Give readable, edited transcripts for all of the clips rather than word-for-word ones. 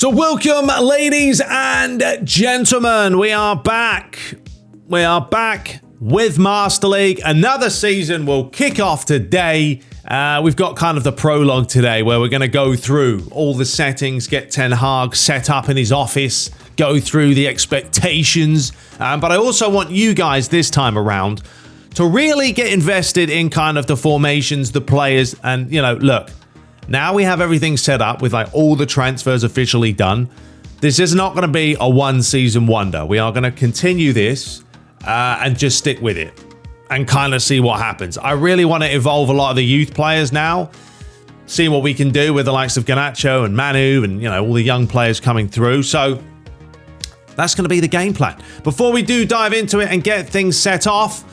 So welcome, ladies and gentlemen. We are back. We are back with Master League. Another season will kick off today. We've got kind of the prologue today where we're going to go through all the settings, get Ten Hag set up in his office, go through the expectations. But I also want you guys this time around to really get invested in kind of the formations, the players, and, you know, look, now we have everything set up with like all the transfers officially done. This is not going to be a one-season wonder. We are going to continue this and just stick with it and kind of see what happens. I really want to evolve a lot of the youth players now, see what we can do with the likes of Garnacho and Manu and, you know, all the young players coming through. So that's going to be the game plan. Before we do dive into it and get things set off,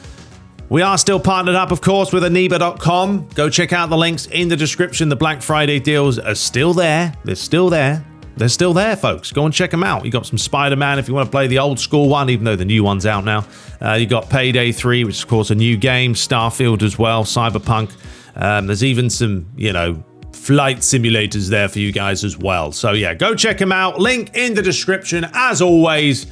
we are still partnered up, of course, with Aniba.com. Go check out the links in the description. The Black Friday deals are still there. They're still there. They're still there, folks. Go and check them out. You got some Spider-Man if you want to play the old school one, even though the new one's out now. You got Payday 3, which is, of course, a new game. Starfield as well. Cyberpunk. There's even some, you know, flight simulators there for you guys as well. So, yeah, go check them out. Link in the description. As always,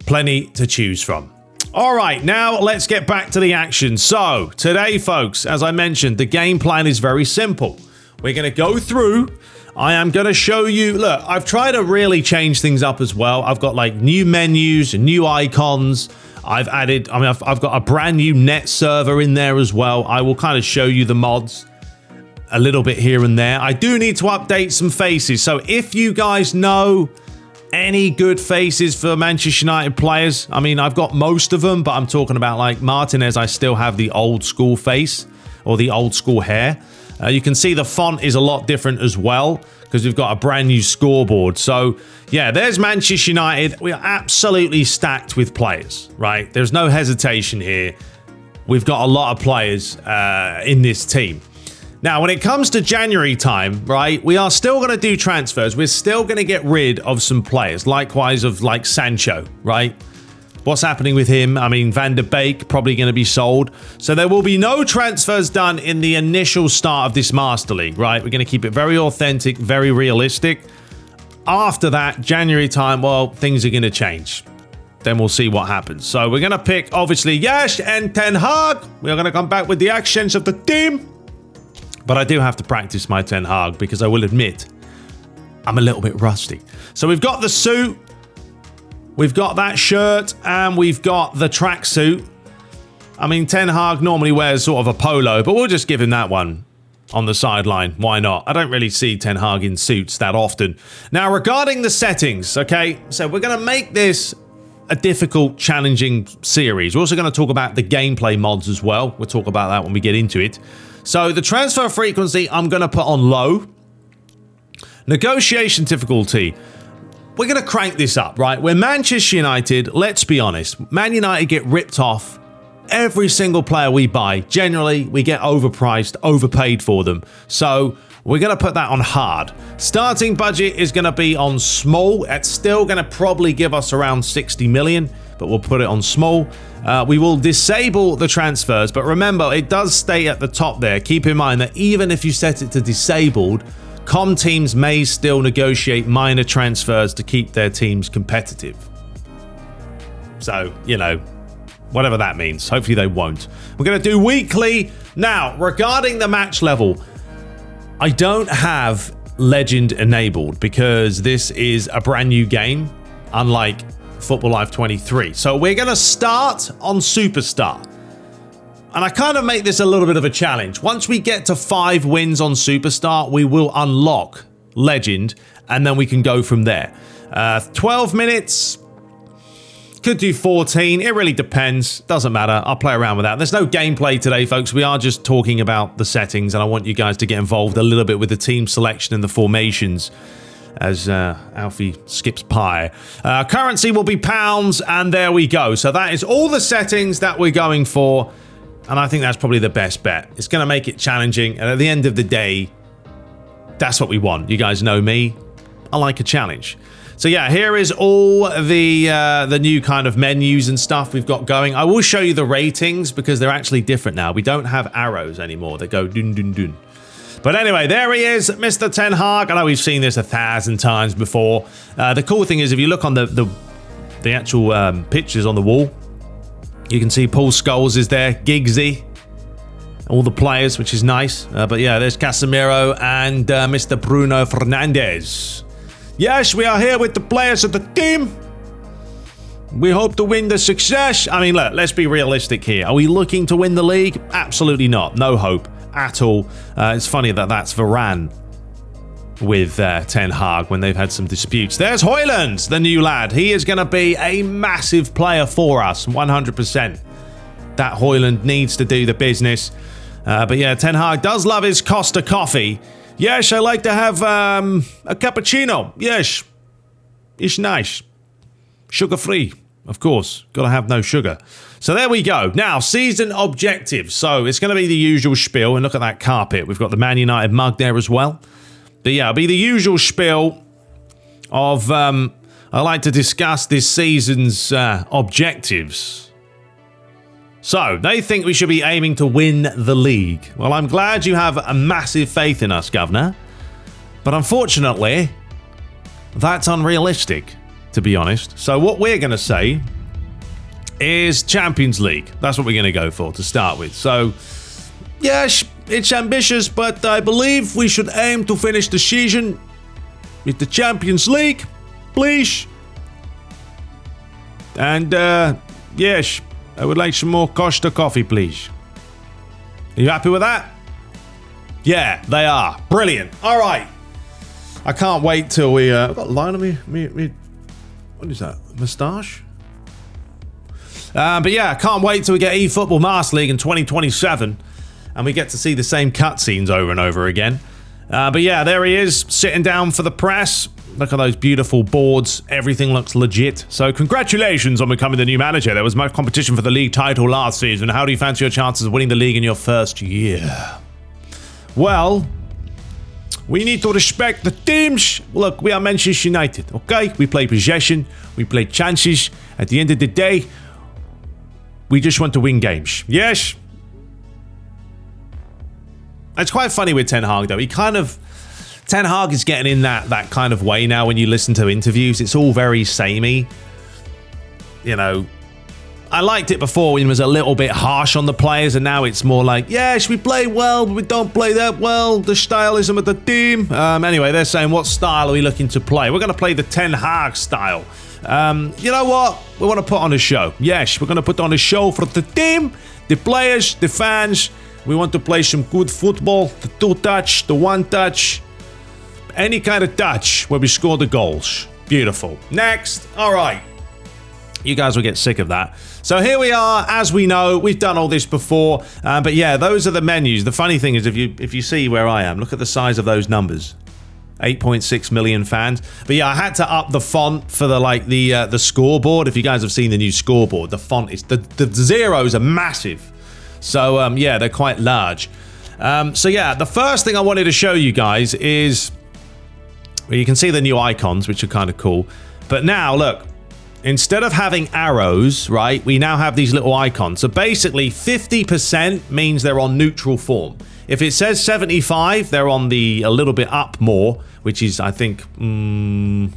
plenty to choose from. All right, now let's get back to the action. So today, folks, as I mentioned, the game plan is very simple. We're going to go through. I am going to show you. Look, I've tried to really change things up as well. I've got like new menus and new icons. I've added, I've got a brand new net server in there as well. I will kind of show you the mods a little bit here and there. I do need to update some faces. So if you guys know any good faces for Manchester United players, I mean, I've got most of them, but I'm talking about like Martinez. I still have the old school face or the old school hair. You can see the font is a lot different as well because we've got a brand new scoreboard. So yeah, there's Manchester United. We are absolutely stacked with players, right? There's no hesitation here. We've got a lot of players in this team. Now, when it comes to January time, right, we are still going to do transfers. We're still going to get rid of some players, likewise of like Sancho, right? What's happening with him? I mean, Van der Beek probably going to be sold. So there will be no transfers done in the initial start of this Master League, right? We're going to keep it very authentic, very realistic. After that, January time, well, things are going to change. Then we'll see what happens. So we're going to pick, obviously, Yash and Ten Hag. We're going to come back with the actions of the team. But I do have to practice my Ten Hag because I will admit I'm a little bit rusty. So we've got the suit, we've got that shirt, and we've got the tracksuit. I mean, Ten Hag normally wears sort of a polo, but we'll just give him that one on the sideline. Why not? I don't really see Ten Hag in suits that often. Now, regarding the settings, okay, so we're going to make this a difficult, challenging series. We're also going to talk about the gameplay mods as well. We'll talk about that when we get into it. So the transfer frequency, I'm going to put on low. Negotiation difficulty, we're going to crank this up, right? We're Manchester United, let's be honest. Man United get ripped off every single player we buy. Generally, we get overpriced, overpaid for them. So we're going to put that on hard. Starting budget is going to be on small. It's still going to probably give us around 60 million, but we'll put it on small. We will disable the transfers, but remember, it does stay at the top there. Keep in mind that even if you set it to disabled, com teams may still negotiate minor transfers to keep their teams competitive. So, you know, whatever that means. Hopefully they won't. We're going to do weekly. Now, regarding the match level, I don't have Legend enabled because this is a brand new game, unlike Football Live 23. So we're going to start on Superstar. And I kind of make this a little bit of a challenge. Once we get to 5 wins on Superstar, we will unlock Legend, and then we can go from there. 12 minutes. Could do 14. It really depends. Doesn't matter. I'll play around with that. There's no gameplay today, folks. We are just talking about the settings, and I want you guys to get involved a little bit with the team selection and the formations as Alfie skips pie. Currency will be pounds, and there we go. So that is all the settings that we're going for, and I think that's probably the best bet. It's going to make it challenging, and at the end of the day, that's what we want. You guys know me. I like a challenge. So yeah, here is all the new kind of menus and stuff we've got going. I will show you the ratings because they're actually different now. We don't have arrows anymore. They go dun dun dun. But anyway, there he is, Mr. Ten Hag. I know we've seen this 1,000 times before. The cool thing is, if you look on the actual pictures on the wall, you can see Paul Scholes is there, Giggsy, all the players, which is nice. But yeah, there's Casemiro and Mr. Bruno Fernandes. Yes, we are here with the players of the team. We hope to win the success. I mean, look, let's be realistic here. Are we looking to win the league? Absolutely not. No hope at all. It's funny that that's Varane with Ten Hag when they've had some disputes. There's Højlund, the new lad. He is going to be a massive player for us, 100%. That Højlund needs to do the business. But yeah, Ten Hag does love his Costa coffee. Yes, I like to have a cappuccino. Yes, it's nice. Sugar-free, of course. Got to have no sugar. So there we go. Now, season objectives. So it's going to be the usual spiel. And look at that carpet. We've got the Man United mug there as well. But yeah, it'll be the usual spiel of I like to discuss this season's objectives. So, they think we should be aiming to win the league. Well, I'm glad you have a massive faith in us, Governor. But unfortunately, that's unrealistic, to be honest. So what we're going to say is Champions League. That's what we're going to go for to start with. So, yes, it's ambitious, but I believe we should aim to finish the season with the Champions League, please. And, yes, I would like some more Costa coffee, please. Are you happy with that? Yeah, they are. Brilliant. All right. I can't wait till we... I've got a line on me. What is that? Moustache? But yeah, I can't wait till we get eFootball Master League in 2027 and we get to see the same cutscenes over and over again. But yeah, there he is, sitting down for the press. Look at those beautiful boards. Everything looks legit. So congratulations on becoming the new manager. There was much competition for the league title last season. How do you fancy your chances of winning the league in your first year? Well, we need to respect the teams. Look, we are Manchester United, okay? We play possession. We play chances. At the end of the day, we just want to win games. Yes? It's quite funny with Ten Hag, though. Ten Hag is getting in that kind of way now when you listen to interviews. It's all very samey. You know, I liked it before when it was a little bit harsh on the players, and now it's more like, yes, we play well, but we don't play that well. The stylism of the team. Anyway, they're saying, what style are we looking to play? We're going to play the Ten Hag style. You know what? We want to put on a show. Yes, we're going to put on a show for the team, the players, the fans. We want to play some good football, the two-touch, the one-touch, any kind of touch where we score the goals. Beautiful. Next. All right. You guys will get sick of that. So here we are. As we know, we've done all this before. But yeah, those are the menus. The funny thing is, if you see where I am, look at the size of those numbers. 8.6 million fans. But yeah, I had to up the font for the scoreboard. If you guys have seen the new scoreboard, the font is the zeros are massive. So yeah, they're quite large. So yeah, the first thing I wanted to show you guys is, well, you can see the new icons, which are kind of cool. But now look, instead of having arrows, right, we now have these little icons. So basically 50% means they're on neutral form. If it says 75, they're on the a little bit up more, which is, I think,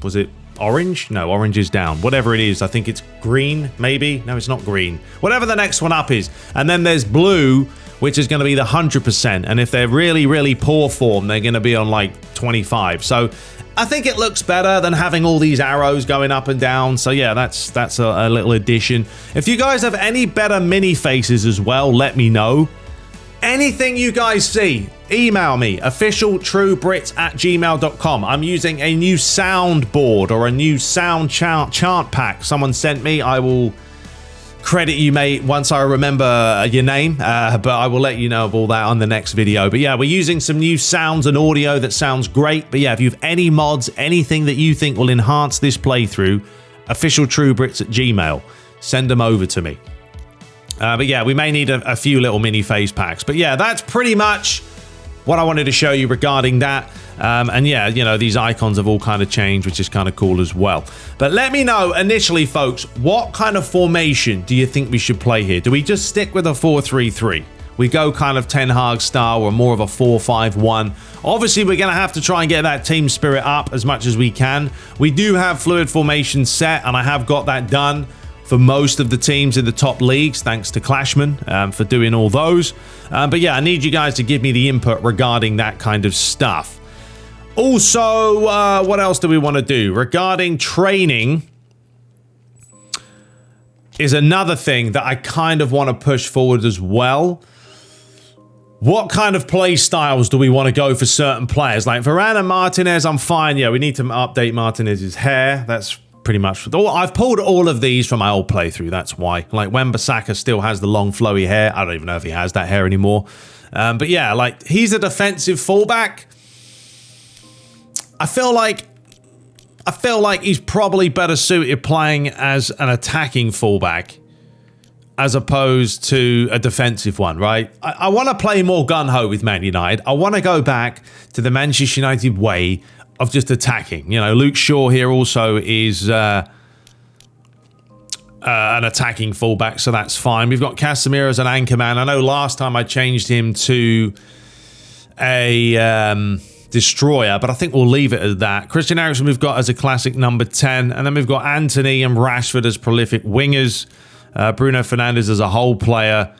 was it orange? No, orange is down. Whatever it is, I think it's green, maybe. No, it's not green. Whatever the next one up is. And then there's blue, which is going to be the 100%. And if they're really, really poor form, they're going to be on like 25. So I think it looks better than having all these arrows going up and down. So yeah, that's a little addition. If you guys have any better mini faces as well, let me know. Anything you guys see, email me, officialtruebrits@gmail.com. I'm using a new soundboard or a new sound chant pack someone sent me. I will credit you, mate, once I remember your name, but I will let you know of all that on the next video. But yeah, we're using some new sounds and audio that sounds great. But yeah, if you have any mods, anything that you think will enhance this playthrough, officialtruebrits@gmail. Send them over to me. But yeah, we may need a few little mini phase packs. But yeah, that's pretty much what I wanted to show you regarding that. And yeah, you know, these icons have all kind of changed, which is kind of cool as well. But let me know initially, folks, what kind of formation do you think we should play here? Do we just stick with a 4-3-3? we go kind of Ten Hag style or more of a 4-5-1. Obviously, we're going to have to try and get that team spirit up as much as we can. We do have fluid formation set, and I have got that done for most of the teams in the top leagues, thanks to Clashman for doing all those. But yeah, I need you guys to give me the input regarding that kind of stuff. Also, what else do we want to do? Regarding training is another thing that I kind of want to push forward as well. What kind of play styles do we want to go for certain players? Like Varane and Martinez, I'm fine. Yeah, we need to update Martinez's hair. That's pretty much. I've pulled all of these from my old playthrough. That's why. Like Wan-Bissaka still has the long flowy hair. I don't even know if he has that hair anymore. But yeah, like he's a defensive fullback. I feel like he's probably better suited playing as an attacking fullback as opposed to a defensive one, right? I want to play more gun-ho with Man United. I want to go back to the Manchester United way of just attacking. You know, Luke Shaw here also is an attacking fullback, so that's fine. We've got Casemiro as an anchor man. I know last time I changed him to a destroyer, but I think we'll leave it at that. Christian Eriksen we've got as a classic number 10, and then we've got Anthony and Rashford as prolific wingers. Bruno Fernandes as a whole player.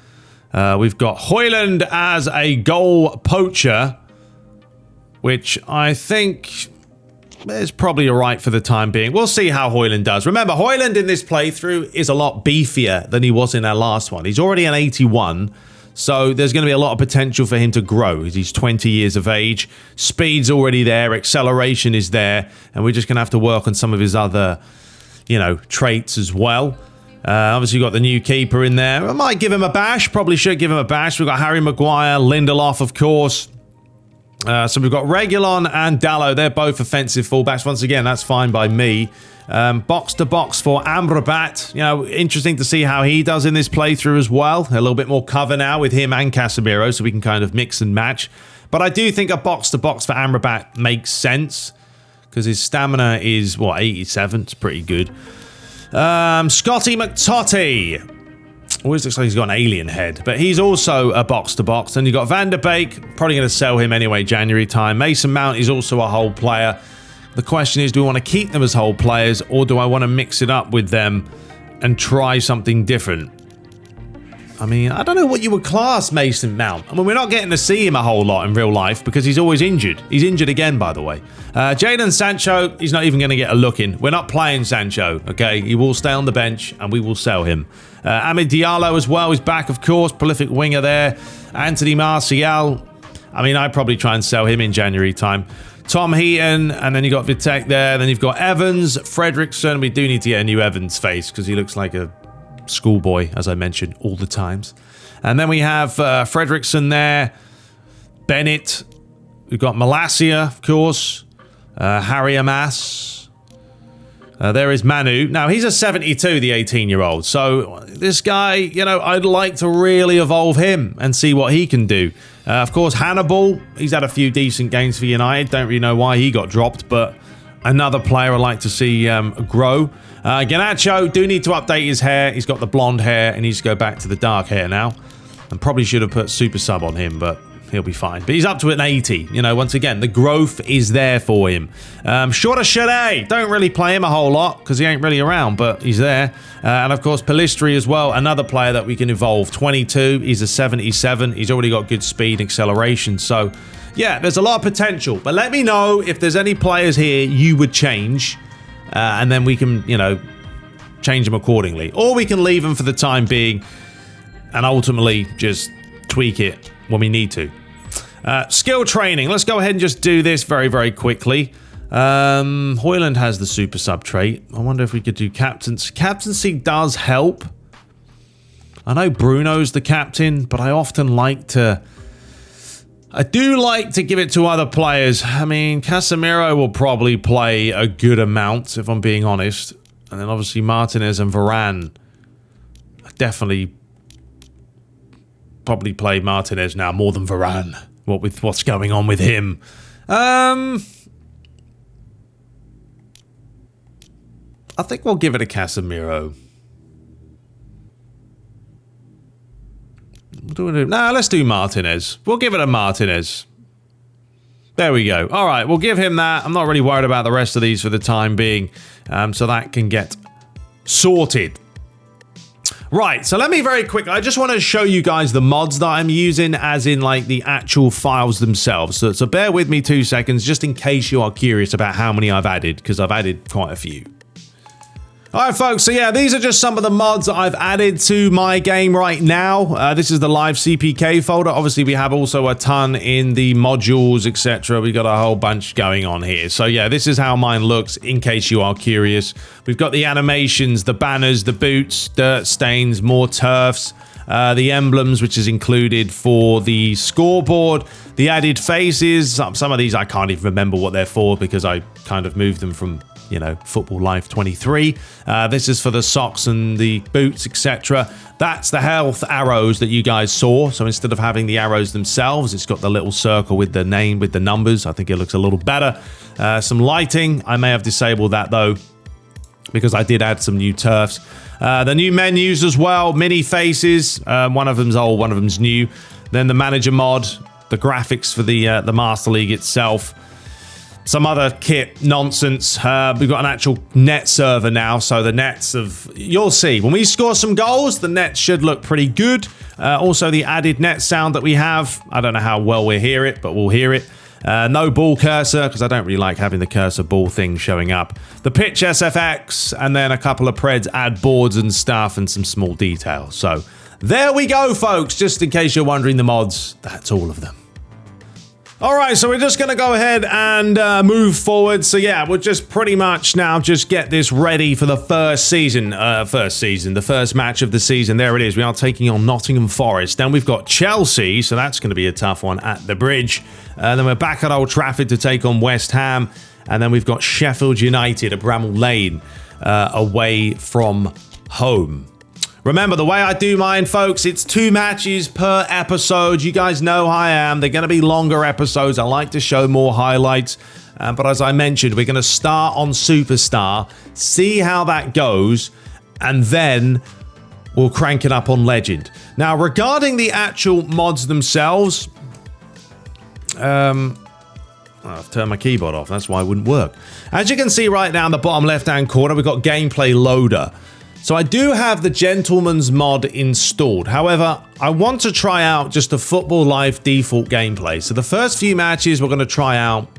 We've got Højlund as a goal poacher, which I think is probably alright for the time being. We'll see how Højlund does. Remember, Højlund in this playthrough is a lot beefier than he was in our last one. He's already an 81, so there's going to be a lot of potential for him to grow. He's 20 years of age. Speed's already there. Acceleration is there. And we're just going to have to work on some of his other, you know, traits as well. Obviously, you've got the new keeper in there. I might give him a bash. Probably should give him a bash. We've got Harry Maguire, Lindelof, of course. So we've got Reguilon and Dalot. They're both offensive fullbacks. Once again, that's fine by me. Box to box for Amrabat. You know, interesting to see how he does in this playthrough as well. A little bit more cover now with him and Casemiro, so we can kind of mix and match. But I do think a box to box for Amrabat makes sense because his stamina is, what, 87? It's pretty good. Scotty McTotti. Always looks like he's got an alien head, but he's also a box-to-box. Then you've got Van der Beek, probably going to sell him anyway, January time. Mason Mount is also a whole player. The question is, do we want to keep them as whole players, or do I want to mix it up with them and try something different? I mean, I don't know what you would class Mason Mount. I mean, we're not getting to see him a whole lot in real life because he's always injured. He's injured again, by the way. Jadon Sancho, he's not even going to get a look in. We're not playing Sancho, okay? He will stay on the bench and we will sell him. Amid Diallo as well is back, of course. Prolific winger there. Anthony Martial. I mean, I'd probably try and sell him in January time. Tom Heaton, and then you got Vitek there. Then you've got Evans, Fredrickson. We do need to get a new Evans face because he looks like a schoolboy, as I mentioned, all the times. And then we have Fredrickson there. Bennett. We've got Malacia, of course. Harry Amas. There is Manu. Now, he's a 72, the 18-year-old. So this guy, you know, I'd like to really evolve him and see what he can do. Of course, Hannibal, he's had a few decent games for United. Don't really know why he got dropped, but another player I'd like to see grow. Garnacho, do need to update his hair. He's got the blonde hair and he needs to go back to the dark hair now. And probably should have put super sub on him, but he'll be fine. But he's up to an 80. You know, once again, the growth is there for him. Shorter Shade, don't really play him a whole lot because he ain't really around, but he's there. And of course, Pellistri as well, another player that we can evolve. 22, he's a 77. He's already got good speed and acceleration. So, yeah, there's a lot of potential. But let me know if there's any players here you would change. And then we can, you know, change them accordingly. Or we can leave them for the time being and ultimately just tweak it when we need to. Skill training. Let's go ahead and just do this very, very quickly. Højlund has the super sub trait. I wonder if we could do captaincy. Captaincy does help. I know Bruno's the captain, but I often like to... I do like to give it to other players. I mean, Casemiro will probably play a good amount, if I'm being honest. And then obviously Martinez and Varane. Definitely probably play Martinez now more than Varane. What with what's going on with him. I think we'll give it a Casemiro. We'll No, let's do Martinez. We'll give it a Martinez. There we go. All right, we'll give him that. I'm not really worried about the rest of these for the time being, so that can get sorted. Right, so let me very quick, I just want to show you guys the mods that I'm using, as in like the actual files themselves. So bear with me 2 seconds, just in case you are curious about how many I've added, because I've added quite a few. All right, folks, so yeah, these are just some of the mods that I've added to my game right now. This is the live CPK folder. Obviously, we have also a ton in the modules, etc. We got a whole bunch going on here. So yeah, this is how mine looks, in case you are curious. We've got the animations, the banners, the boots, dirt stains, more turfs, the emblems, which is included for the scoreboard, the added faces. Some of these I can't even remember what they're for, because I kind of moved them from, you know, Football Life 23. This is for the socks and the boots, etc. That's the health arrows that you guys saw. So instead of having the arrows themselves, it's got the little circle with the name, with the numbers. I think it looks a little better. Some lighting. I may have disabled that though, because I did add some new turfs. The new menus as well, mini faces. One of them's old, one of them's new. Then the manager mod, the graphics for the Master League itself. Some other kit nonsense. We've got an actual net server now, so the nets of... You'll see. When we score some goals, the nets should look pretty good. Also, the added net sound that we have. I don't know how well we'll hear it, but we'll hear it. No ball cursor, because I don't really like having the cursor ball thing showing up. The pitch SFX, and then a couple of Preds add boards and stuff, and some small details. So, there we go, folks. Just in case you're wondering the mods, that's all of them. All right, so we're just going to go ahead and move forward. So yeah, we'll just pretty much now just get this ready for the first the first match of the season. There it is. We are taking on Nottingham Forest. Then we've got Chelsea, so that's going to be a tough one at the Bridge. Then we're back at Old Trafford to take on West Ham. And then we've got Sheffield United at Bramall Lane away from home. Remember, the way I do mine, folks, it's 2 matches per episode. You guys know how I am. They're going to be longer episodes. I like to show more highlights. But as I mentioned, we're going to start on Superstar, see how that goes, and then we'll crank it up on Legend. Now, regarding the actual mods themselves, I've turned my keyboard off. That's why it wouldn't work. As you can see right now in the bottom left-hand corner, we've got Gameplay Loader. So I do have the Gentleman's mod installed. However, I want to try out just a Football Life default gameplay. So the first few matches, we're going to try out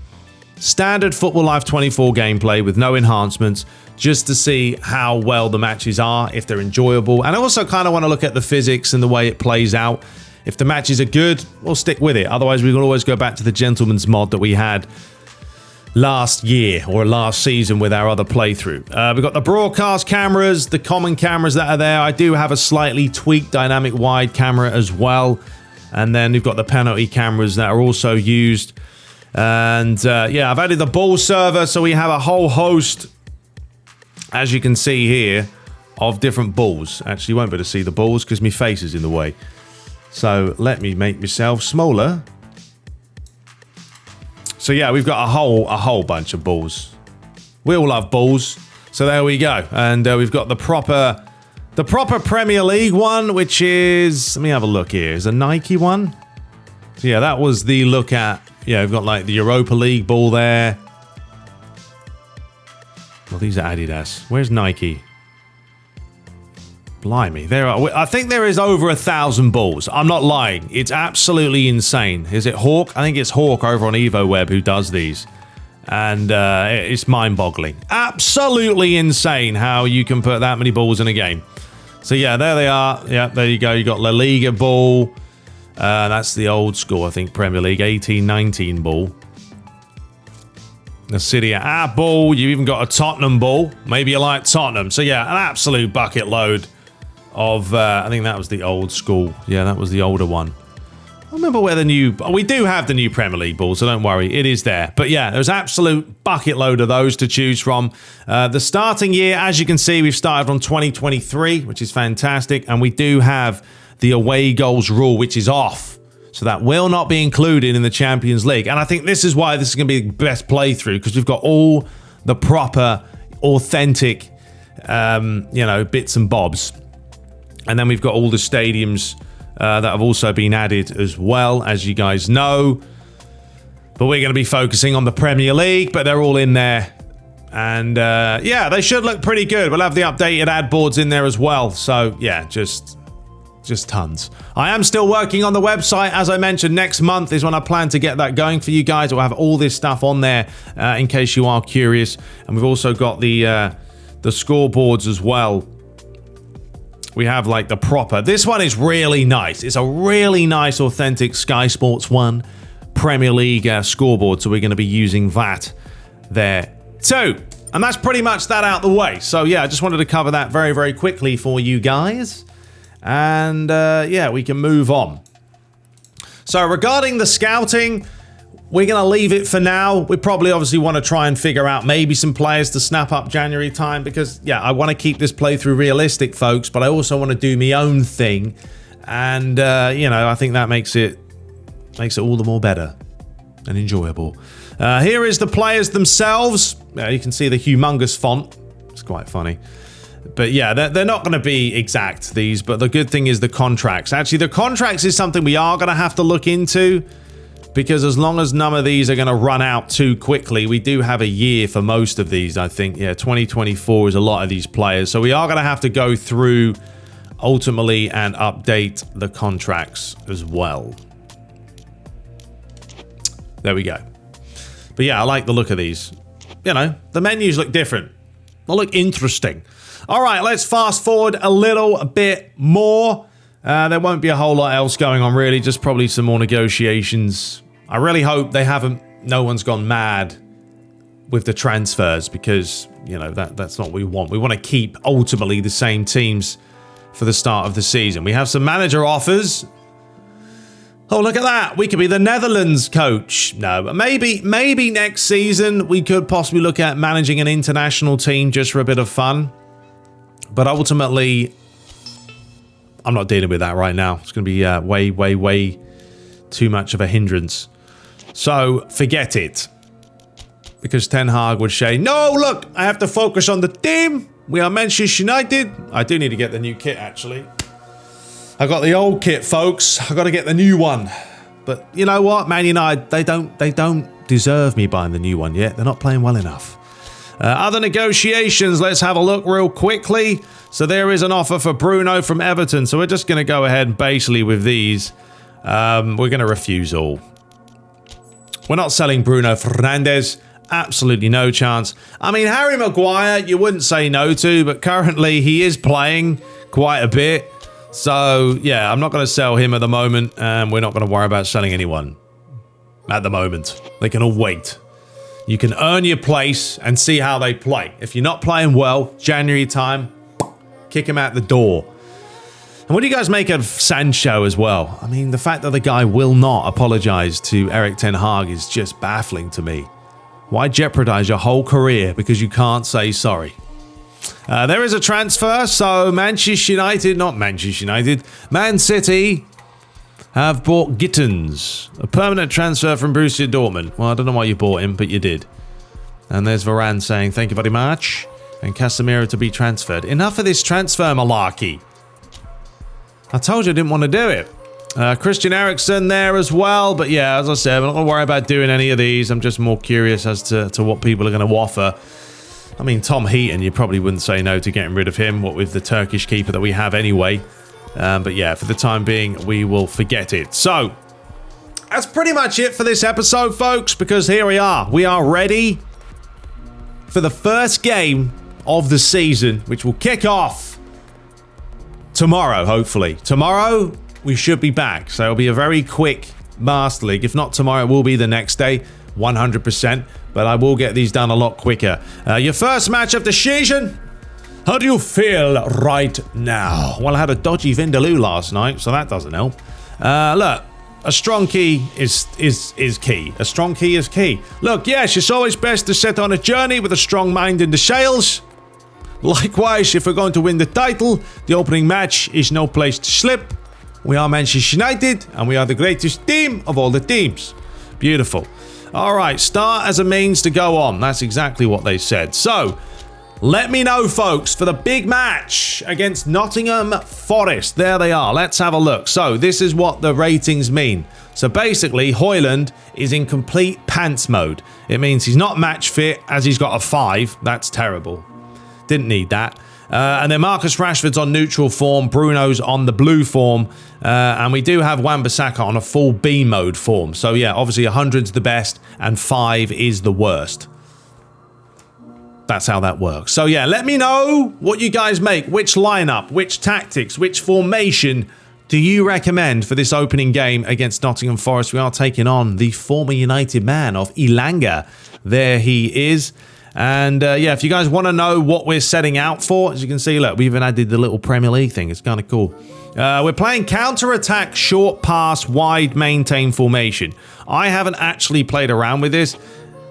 standard Football Life 24 gameplay with no enhancements, just to see how well the matches are, if they're enjoyable. And I also kind of want to look at the physics and the way it plays out. If the matches are good, we'll stick with it. Otherwise, we can always go back to the Gentleman's mod that we had last year or last season with our other playthrough. We've got the broadcast cameras, the common cameras that are there. I do have a slightly tweaked dynamic wide camera as well. And then we've got the penalty cameras that are also used. And yeah, I've added the ball server, so we have a whole host, as you can see here, of different balls. Actually, you won't be able to see the balls because my face is in the way. So let me make myself smaller. So yeah, we've got a whole bunch of balls. We all love balls. So there we go. And we've got the proper Premier League one, which is, let me have a look here. Is a Nike one? So yeah, that was the look at, yeah, we've got like the Europa League ball there. Well, these are Adidas. Where's Nike? Blimey, there are. I think there is over 1,000 balls. I'm not lying. It's absolutely insane. Is it Hawk? I think it's Hawk over on EvoWeb who does these. And it's mind-boggling. Absolutely insane how you can put that many balls in a game. So yeah, there they are. Yeah, there you go. You got La Liga ball. That's the old school, I think, Premier League. 18-19 ball. The City A ball. You even got a Tottenham ball. Maybe you like Tottenham. So yeah, an absolute bucket load of, I think that was the old school. Yeah, that was the older one. I remember where the new... We do have the new Premier League ball, so don't worry. It is there. But yeah, there's absolute bucket load of those to choose from. The starting year, as you can see, we've started from 2023, which is fantastic. And we do have the away goals rule, which is off. So that will not be included in the Champions League. And I think this is why this is going to be the best playthrough, because we've got all the proper, authentic, you know, bits and bobs. And then we've got all the stadiums that have also been added as well, as you guys know. But we're going to be focusing on the Premier League, but they're all in there. And yeah, they should look pretty good. We'll have the updated ad boards in there as well. So yeah, just tons. I am still working on the website. As I mentioned, next month is when I plan to get that going for you guys. We'll have all this stuff on there in case you are curious. And we've also got the scoreboards as well. We have like the proper. This one is really nice. It's a really nice, authentic Sky Sports 1 Premier League scoreboard. So we're going to be using that there too. And that's pretty much that out the way. So yeah, I just wanted to cover that very, very quickly for you guys. And yeah, we can move on. So regarding the scouting, we're going to leave it for now. We probably obviously want to try and figure out maybe some players to snap up January time because, yeah, I want to keep this playthrough realistic, folks, but I also want to do my own thing. And, you know, I think that makes it all the more better and enjoyable. Here is the players themselves. You can see the humongous font. It's quite funny. But yeah, they're not going to be exact, these, but the good thing is the contracts. Actually, the contracts is something we are going to have to look into. Because as long as none of these are going to run out too quickly, we do have a year for most of these, I think. Yeah, 2024 is a lot of these players. So we are going to have to go through ultimately and update the contracts as well. There we go. But yeah, I like the look of these. You know, the menus look different. They look interesting. All right, let's fast forward a little bit more. There won't be a whole lot else going on, really. Just probably some more negotiations. I really hope no one's gone mad with the transfers because, you know, that's not what we want. We want to keep ultimately the same teams for the start of the season. We have some manager offers. Oh, look at that. We could be the Netherlands coach. No, but maybe next season we could possibly look at managing an international team just for a bit of fun. But ultimately, I'm not dealing with that right now. It's going to be way too much of a hindrance. So forget it. Because Ten Hag would say, no, look, I have to focus on the team. We are Manchester United. I do need to get the new kit, actually. I got the old kit, folks. I got to get the new one. But you know what? Man United, they don't deserve me buying the new one yet. They're not playing well enough. Other negotiations, let's have a look real quickly. So there is an offer for Bruno from Everton. So we're just going to go ahead and basically with these, we're going to refuse all. We're not selling Bruno Fernandes. Absolutely no chance. I mean, Harry Maguire, you wouldn't say no to, but currently he is playing quite a bit. So yeah, I'm not going to sell him at the moment. And we're not going to worry about selling anyone at the moment. They can all wait. You can earn your place and see how they play. If you're not playing well, January time, kick him out the door. And what do you guys make of Sancho as well? I mean, the fact that the guy will not apologize to Erik Ten Hag is just baffling to me. Why jeopardize your whole career because you can't say sorry? There is a transfer, so Man City have bought Gittins, a permanent transfer from Borussia Dortmund. Well, I don't know why you bought him, but you did. And there's Varane saying, thank you very much. And Casemiro to be transferred. Enough of this transfer malarkey. I told you I didn't want to do it. Christian Eriksen there as well. But yeah, as I said, I'm not going to worry about doing any of these. I'm just more curious as to what people are going to offer. I mean, Tom Heaton, you probably wouldn't say no to getting rid of him. What with the Turkish keeper that we have anyway. But yeah, for the time being, we will forget it. So, that's pretty much it for this episode, folks, because here we are. We are ready for the first game of the season, which will kick off tomorrow, hopefully. Tomorrow, we should be back. So, it'll be a very quick Master League. If not tomorrow, it will be the next day, 100%. But I will get these done a lot quicker. Your first match of the season. How do you feel right now? Well, I had a dodgy Vindaloo last night, so that doesn't help. Look, a strong key is key. A strong key is key. Look, yes, it's always best to set on a journey with a strong mind in the sails. Likewise, if we're going to win the title, the opening match is no place to slip. We are Manchester United, and we are the greatest team of all the teams. Beautiful. All right, start as a means to go on. That's exactly what they said. So, Let me know, folks, for the big match against Nottingham Forest. There they are. Let's have a look. So this is what the ratings mean. So basically, Højlund is in complete pants mode. It means he's not match fit as he's got a 5. That's terrible. Didn't need that. And then Marcus Rashford's on neutral form. Bruno's on the blue form. And we do have Wan-Bissaka on a full B mode form. So yeah, obviously 100's the best and 5 is the worst. That's how that works. So yeah, let me know what you guys make. Which lineup, which tactics, which formation do you recommend for this opening game against Nottingham Forest? We are taking on the former United man of Elanga. There he is. And yeah, if you guys want to know what we're setting out for, as you can see, look, we even added the little Premier League thing. It's kind of cool. We're playing counter-attack, short pass, wide maintain formation. I haven't actually played around with this.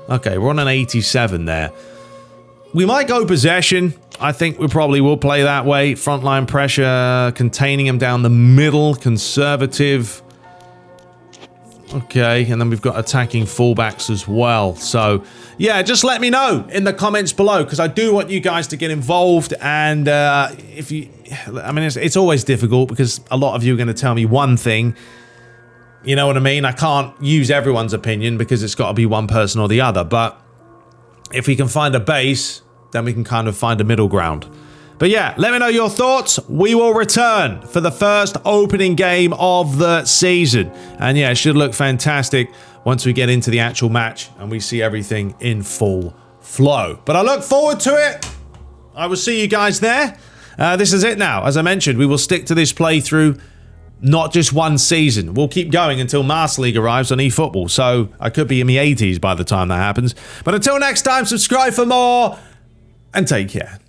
Okay, we're on an 87 there. We might go possession. I think we probably will play that way. Frontline pressure, containing them down the middle, conservative. Okay, and then we've got attacking fullbacks as well. So, yeah, just let me know in the comments below, because I do want you guys to get involved. And if you, I mean, it's always difficult because a lot of you are going to tell me one thing. You know what I mean? I can't use everyone's opinion because it's got to be one person or the other. But if we can find a base, then we can kind of find a middle ground. But yeah, let me know your thoughts. We will return for the first opening game of the season. And yeah, it should look fantastic once we get into the actual match and we see everything in full flow. But I look forward to it. I will see you guys there. This is it now. As I mentioned, we will stick to this playthrough. Not just one season. We'll keep going until Master League arrives on eFootball. So I could be in the 80s by the time that happens. But until next time, subscribe for more and take care.